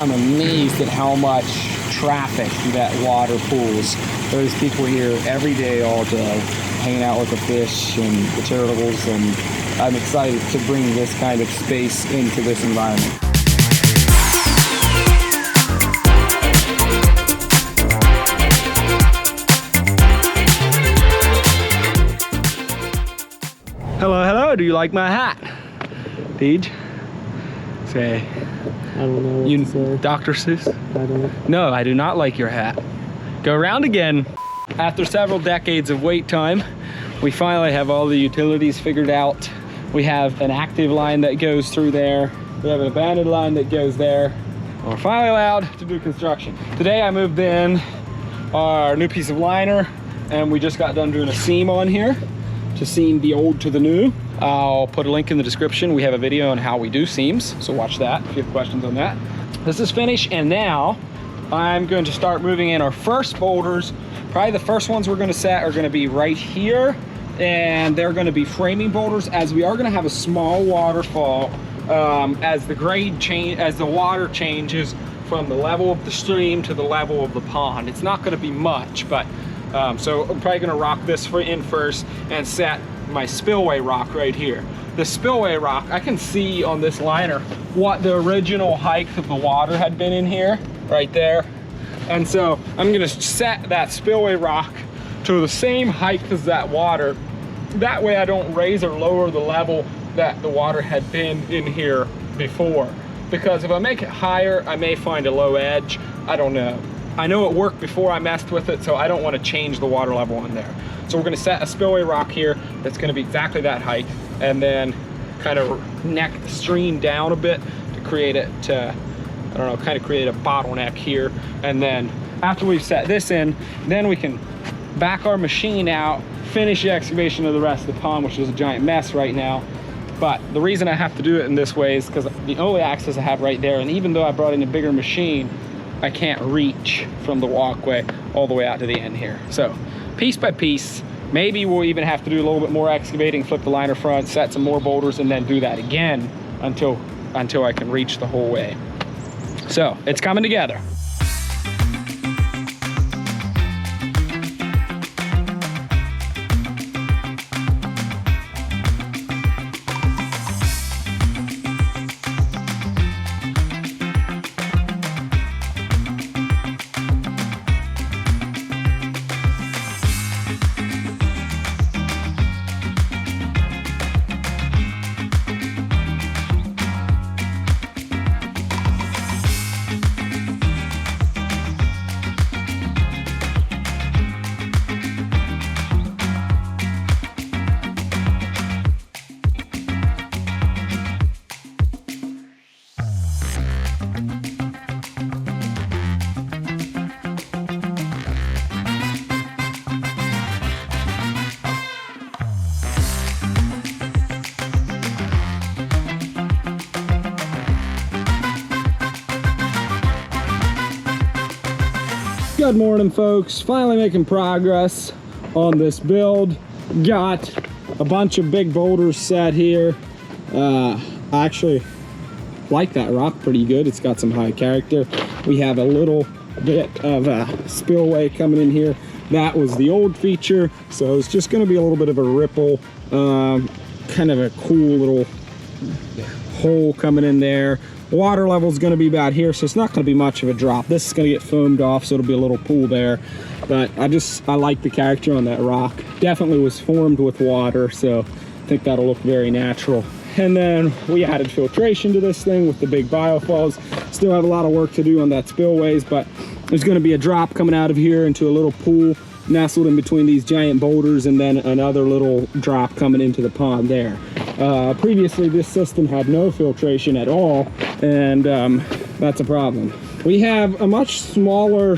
I'm amazed at how much traffic that water pulls. There's people here every day, all day, hanging out with the fish and the turtles, and I'm excited to bring this kind of space into this environment. Hello, hello, do you like my hat? Deej? Say. I don't know what to say. Dr. Seuss? I don't. No, I do not like your hat. Go around again. After several decades of wait time, we finally have all the utilities figured out. We have an active line that goes through there. We have an abandoned line that goes there. We're finally allowed to do construction. Today I moved in our new piece of liner, and we just got done doing a seam on here to seam the old to the new. I'll put a link in the description. We have a video on how we do seams, so watch that if you have questions on that. This is finished, and now I'm going to start moving in our first boulders. Probably the first ones we're going to set are going to be right here, and they're going to be framing boulders, as we are going to have a small waterfall as the grade change, as the water changes from the level of the stream to the level of the pond. It's not going to be much, but so I'm probably going to rock this in first and set my spillway rock right here. The spillway rock, I can see on this liner what the original height of the water had been in here, right there. And so I'm gonna set that spillway rock to the same height as that water. That way I don't raise or lower the level that the water had been in here before. Because if I make it higher, I may find a low edge. I don't know. I know it worked before I messed with it, so I don't want to change the water level on there. So we're going to set a spillway rock here that's going to be exactly that height, and then kind of neck the stream down a bit to create it to, I don't know, kind of create a bottleneck here. And then after we've set this in, then we can back our machine out, finish the excavation of the rest of the pond, which is a giant mess right now. But the reason I have to do it in this way is because the only access I have right there, and even though I brought in a bigger machine, I can't reach from the walkway all the way out to the end here. So piece by piece, maybe we'll even have to do a little bit more excavating, flip the liner front, set some more boulders, and then do that again until I can reach the whole way. So it's coming together. Good morning, folks. Finally making progress on this build. Got a bunch of big boulders set here. I actually like that rock pretty good. It's got some high character. We have a little bit of a spillway coming in here. That was the old feature, so it's just going to be a little bit of a ripple, kind of a cool little hole coming in there. Water level is going to be about here, so it's not going to be much of a drop. This is going to get foamed off, so it'll be a little pool there. But I like the character on that rock. Definitely was formed with water, so I think that'll look very natural. And then we added filtration to this thing with the big biofalls. Still have a lot of work to do on that spillways, but there's going to be a drop coming out of here into a little pool nestled in between these giant boulders, and then another little drop coming into the pond there. Previously, this system had no filtration at all, and that's a problem. We have a much smaller,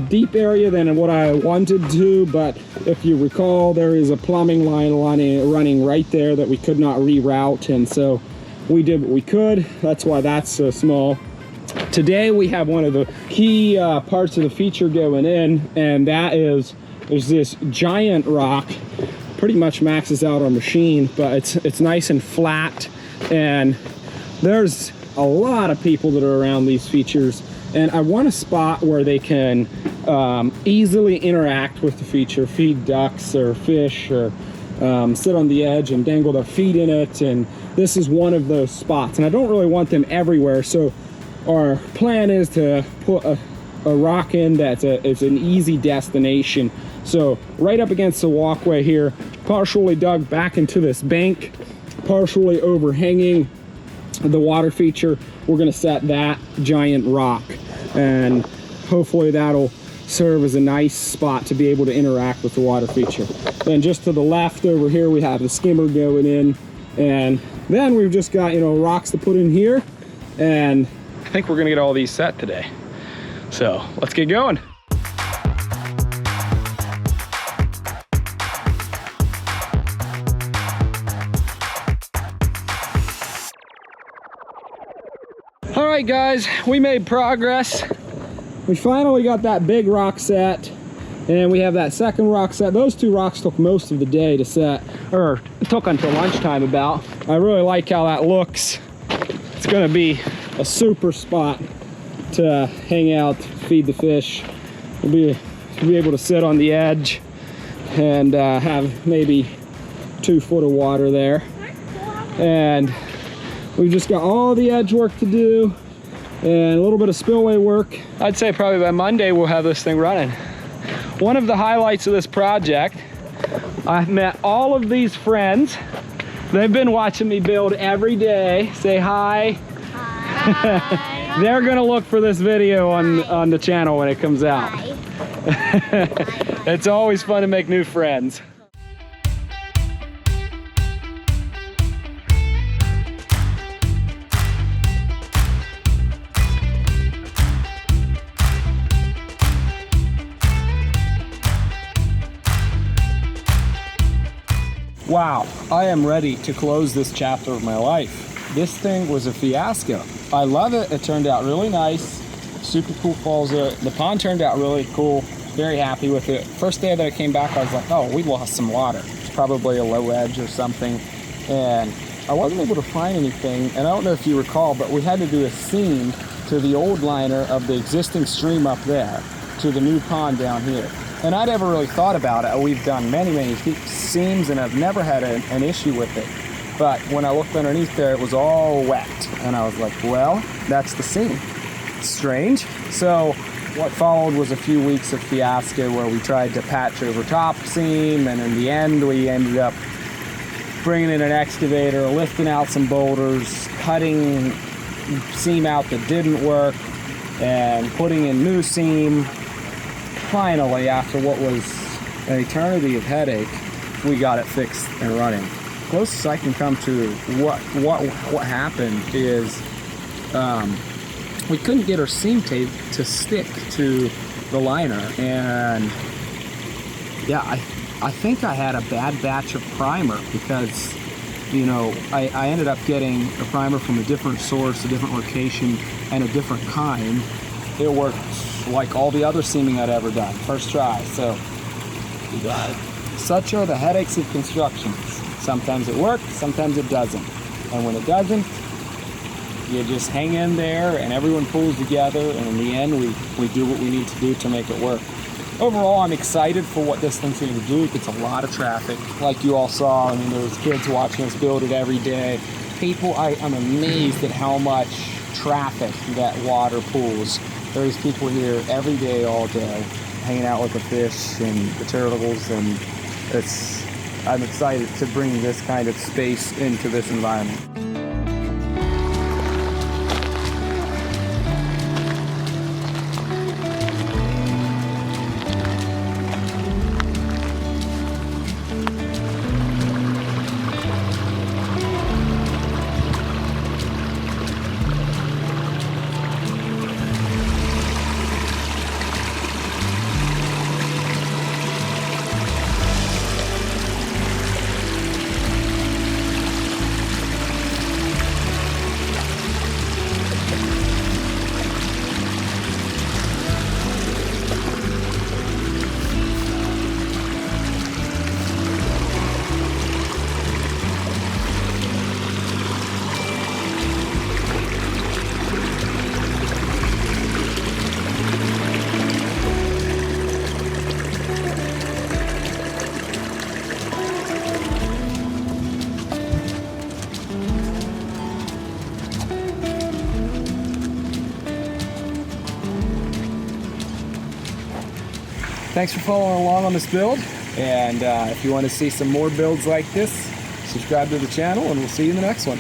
deep area than what I wanted to, but if you recall, there is a plumbing line running right there that we could not reroute, and so we did what we could. That's why that's so small. Today we have one of the key parts of the feature going in, and that is there's this giant rock. Pretty much maxes out our machine, but it's nice and flat, and there's a lot of people that are around these features, and I want a spot where they can easily interact with the feature, feed ducks or fish, or sit on the edge and dangle their feet in it. And this is one of those spots, and I don't really want them everywhere, so our plan is to put a rock in that's it's an easy destination. So right up against the walkway here, partially dug back into this bank, partially overhanging the water feature, we're going to set that giant rock, and hopefully that'll serve as a nice spot to be able to interact with the water feature. Then just to the left over here we have the skimmer going in, and then we've just got, you know, rocks to put in here, and I think we're gonna get all these set today. So let's get going. All right guys, we made progress. We finally got that big rock set, and we have that second rock set. Those two rocks took most of the day to set, or it took until lunchtime about. I really like how that looks. It's gonna be a super spot to hang out, feed the fish. We'll be able to sit on the edge and have maybe 2 foot of water there. And we've just got all the edge work to do and a little bit of spillway work. I'd say probably by Monday we'll have this thing running. One of the highlights of this project, I've met all of these friends. They've been watching me build every day. Say hi. Hi. They're gonna look for this video on the channel when it comes out. It's always fun to make new friends. Wow, I am ready to close this chapter of my life. This thing was a fiasco. I love it. It turned out really nice. Super cool falls. The pond turned out really cool. Very happy with it. First day that I came back, I was like, oh, we lost some water. It's probably a low edge or something. And I wasn't able to find anything. And I don't know if you recall, but we had to do a seam to the old liner of the existing stream up there to the new pond down here. And I never really thought about it. We've done many seams and I've never had an issue with it. But when I looked underneath there, it was all wet. And I was like, well, that's the seam. Strange. So what followed was a few weeks of fiasco where we tried to patch over top seam. And in the end, we ended up bringing in an excavator, lifting out some boulders, cutting seam out that didn't work, and putting in new seam. Finally, after what was an eternity of headache, we got it fixed and running. Closest I can come to what happened is we couldn't get our seam tape to stick to the liner, and yeah, I think I had a bad batch of primer because, you know, I ended up getting a primer from a different source, a different location, and a different kind. It worked like all the other seaming I'd ever done, first try. So such are the headaches of construction. Sometimes it works, sometimes it doesn't. And when it doesn't, you just hang in there and everyone pulls together, and in the end we do what we need to do to make it work. Overall, I'm excited for what this thing's going to do. It gets a lot of traffic, like you all saw. I mean, there's kids watching us build it every day. People, I'm amazed at how much traffic that water pulls. There's people here every day, all day, hanging out with the fish and the turtles, and I'm excited to bring this kind of space into this environment. thanks for following along on this build. And if you want to see some more builds like this, subscribe to the channel, and we'll see you in the next one.